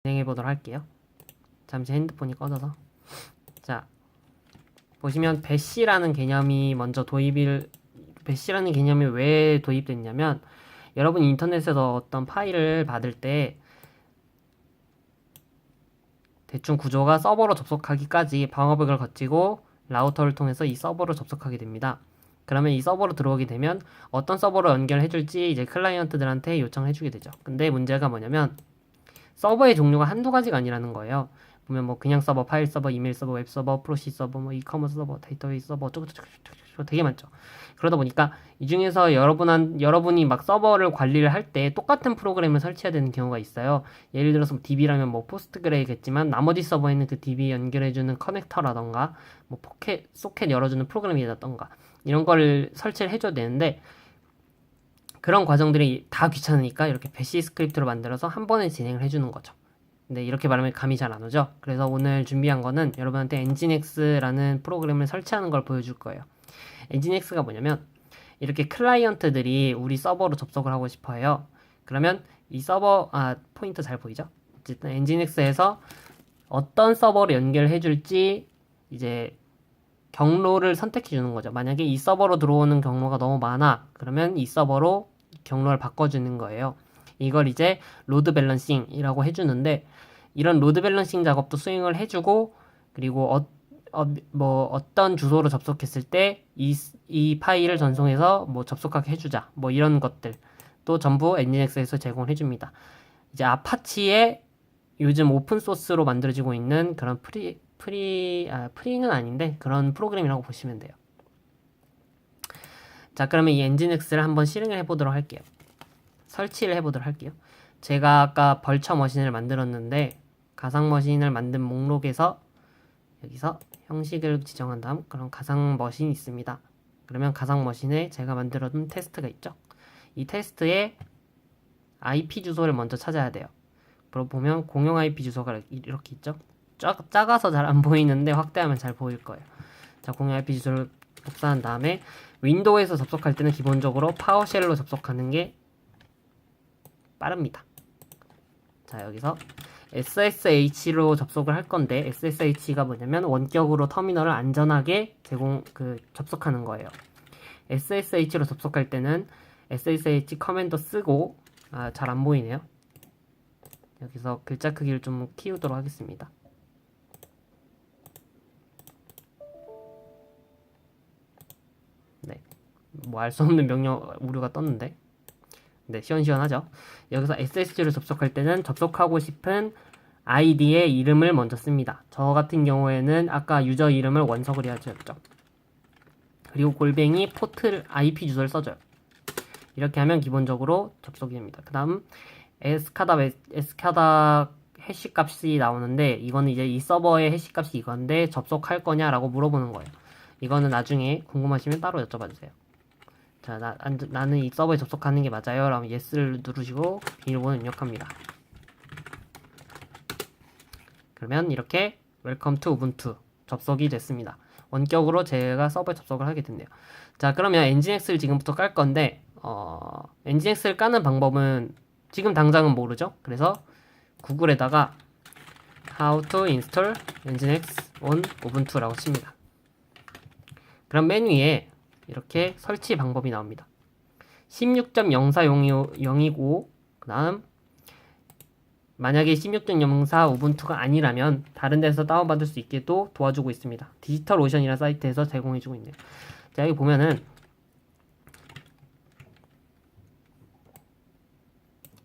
진행해 보도록 할게요. 잠시 핸드폰이 꺼져서. 자, 보시면 배시라는 개념이 먼저 배시라는 개념이 왜 도입됐냐면, 여러분 인터넷에서 어떤 파일을 받을 때 대충 구조가 서버로 접속하기까지 방어벽을 거치고 라우터를 통해서 이 서버로 접속하게 됩니다. 그러면 이 서버로 들어오게 되면 어떤 서버로 연결해줄지 이제 클라이언트들한테 요청해주게 되죠. 근데 문제가 뭐냐면 서버의 종류가 한두 가지가 아니라는 거예요. 보면 뭐 그냥 서버, 파일 서버, 이메일 서버, 웹 서버, 프로시 서버, 뭐 이커머스 서버, 데이터베이스 서버 어쩌고저쩌고 되게 많죠. 그러다 보니까 이 중에서 여러분이 막 서버를 관리를 할 때 똑같은 프로그램을 설치해야 되는 경우가 있어요. 예를 들어서 뭐 DB라면 뭐 포스트그레이겠지만 나머지 서버에는 그 DB 연결해주는 커넥터라던가 뭐 소켓 열어주는 프로그램이라던가 이런 거를 설치를 해줘야 되는데 그런 과정들이 다 귀찮으니까 이렇게 배시 스크립트로 만들어서 한 번에 진행을 해주는 거죠. 근데 이렇게 말하면 감이 잘 안 오죠? 그래서 오늘 준비한 거는 여러분한테 엔진엑스라는 프로그램을 설치하는 걸 보여줄 거예요. 엔진엑스가 뭐냐면 이렇게 클라이언트들이 우리 서버로 접속을 하고 싶어 해요. 그러면 이 포인터 잘 보이죠? 어쨌든 엔진엑스에서 어떤 서버를 연결해 줄지 이제 경로를 선택해 주는 거죠. 만약에 이 서버로 들어오는 경로가 너무 많아. 그러면 이 서버로 경로를 바꿔주는 거예요. 이걸 이제 로드 밸런싱이라고 해주는데 이런 로드 밸런싱 작업도 수행을 해주고 그리고 어떤 주소로 접속했을 때 이 파일을 전송해서 뭐 접속하게 해주자. 뭐 이런 것들 또 전부 엔진엑스에서 제공을 해줍니다. 이제 아파치의 요즘 오픈소스로 만들어지고 있는 그런 프리는 아닌데 그런 프로그램이라고 보시면 돼요. 자, 그러면 이 엔진엑스를 한번 실행을 해보도록 할게요. 설치를 해보도록 할게요. 제가 아까 벌처 머신을 만들었는데 가상 머신을 만든 목록에서 여기서 형식을 지정한 다음 그런 가상 머신이 있습니다. 그러면 가상 머신에 제가 만들어둔 테스트가 있죠. 이 테스트에 IP 주소를 먼저 찾아야 돼요. 보면 공용 IP 주소가 이렇게 있죠. 작아서 잘 안 보이는데 확대하면 잘 보일 거예요. 자, 공용 IP 주소를 복사한 다음에 윈도우에서 접속할 때는 기본적으로 파워쉘로 접속하는 게 빠릅니다. 자, 여기서 SSH로 접속을 할 건데 SSH가 뭐냐면 원격으로 터미널을 안전하게 접속하는 거예요. SSH로 접속할 때는 SSH 커맨더 쓰고 잘 안 보이네요. 여기서 글자 크기를 좀 키우도록 하겠습니다. 네, 뭐 알 수 없는 명령 오류가 떴는데 네, 시원시원하죠. 여기서 SSH로 접속할 때는 접속하고 싶은 아이디의 이름을 먼저 씁니다. 저 같은 경우에는 아까 유저 이름을 원석을 해야죠. 그리고 골뱅이 포트 IP 주소를 써줘요. 이렇게 하면 기본적으로 접속이 됩니다. 그 다음 에스카다 해시 값이 나오는데 이거는 이제 이 서버의 해시 값이 이건데 접속할 거냐라고 물어보는 거예요. 이거는 나중에 궁금하시면 따로 여쭤봐 주세요. 자, 나는 이 서버에 접속하는 게 맞아요. 그러면 yes를 누르시고 비밀번호 입력합니다. 그러면 이렇게 Welcome to Ubuntu 접속이 됐습니다. 원격으로 제가 서버에 접속을 하게 됐네요. 자, 그러면 엔진엑스를 지금부터 깔 건데 엔진엑스를 까는 방법은 지금 당장은 모르죠. 그래서 구글에다가 How to install nginx on ubuntu라고 칩니다. 그럼 맨 위에 이렇게 설치 방법이 나옵니다. 16.04.0이고 그 다음 만약에 16.04 우분투가 아니라면 다른 데서 다운받을 수 있게도 도와주고 있습니다. 디지털오션이라는 사이트에서 제공해주고 있네요. 자, 여기 보면은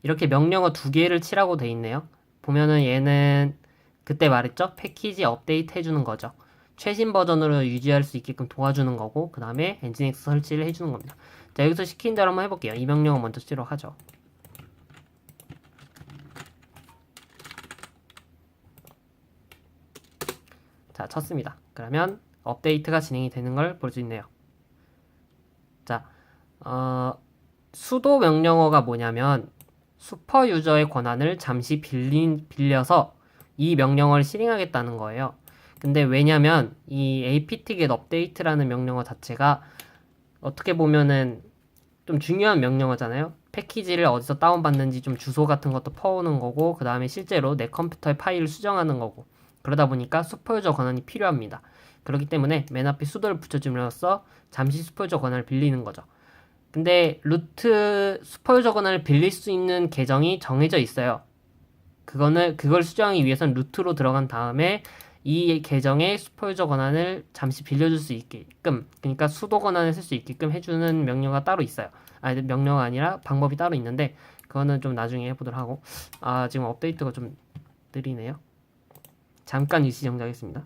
이렇게 명령어 2개를 치라고 돼 있네요. 보면은 얘는 그때 말했죠? 패키지 업데이트 해주는 거죠. 최신 버전으로 유지할 수 있게끔 도와주는 거고 그 다음에 엔진엑스 설치를 해주는 겁니다. 자, 여기서 시킨 대로 한번 해볼게요. 이 명령어 먼저 치도록 하죠. 자, 쳤습니다. 그러면 업데이트가 진행이 되는 걸 볼 수 있네요. 자, 수도 명령어가 뭐냐면 슈퍼 유저의 권한을 잠시 빌려서 이 명령어를 실행하겠다는 거예요. 근데 왜냐면 이 apt-get update라는 명령어 자체가 어떻게 보면은 좀 중요한 명령어잖아요. 패키지를 어디서 다운받는지 좀 주소 같은 것도 퍼오는 거고, 그 다음에 실제로 내 컴퓨터에 파일을 수정하는 거고, 그러다 보니까 슈퍼 유저 권한이 필요합니다. 그렇기 때문에 맨 앞에 sudo를 붙여줌으로써 잠시 슈퍼 유저 권한을 빌리는 거죠. 근데 루트 슈퍼 유저 권한을 빌릴 수 있는 계정이 정해져 있어요. 그걸 수정하기 위해선 루트로 들어간 다음에 이 계정의 슈퍼 유저 권한을 잠시 빌려줄 수 있게끔, 그러니까 수도 권한을 쓸 수 있게끔 해주는 명령어가 따로 있어요. 아니, 명령어가 아니라 방법이 따로 있는데, 그거는 좀 나중에 해보도록 하고, 지금 업데이트가 좀 느리네요. 잠깐 일시 정지하겠습니다.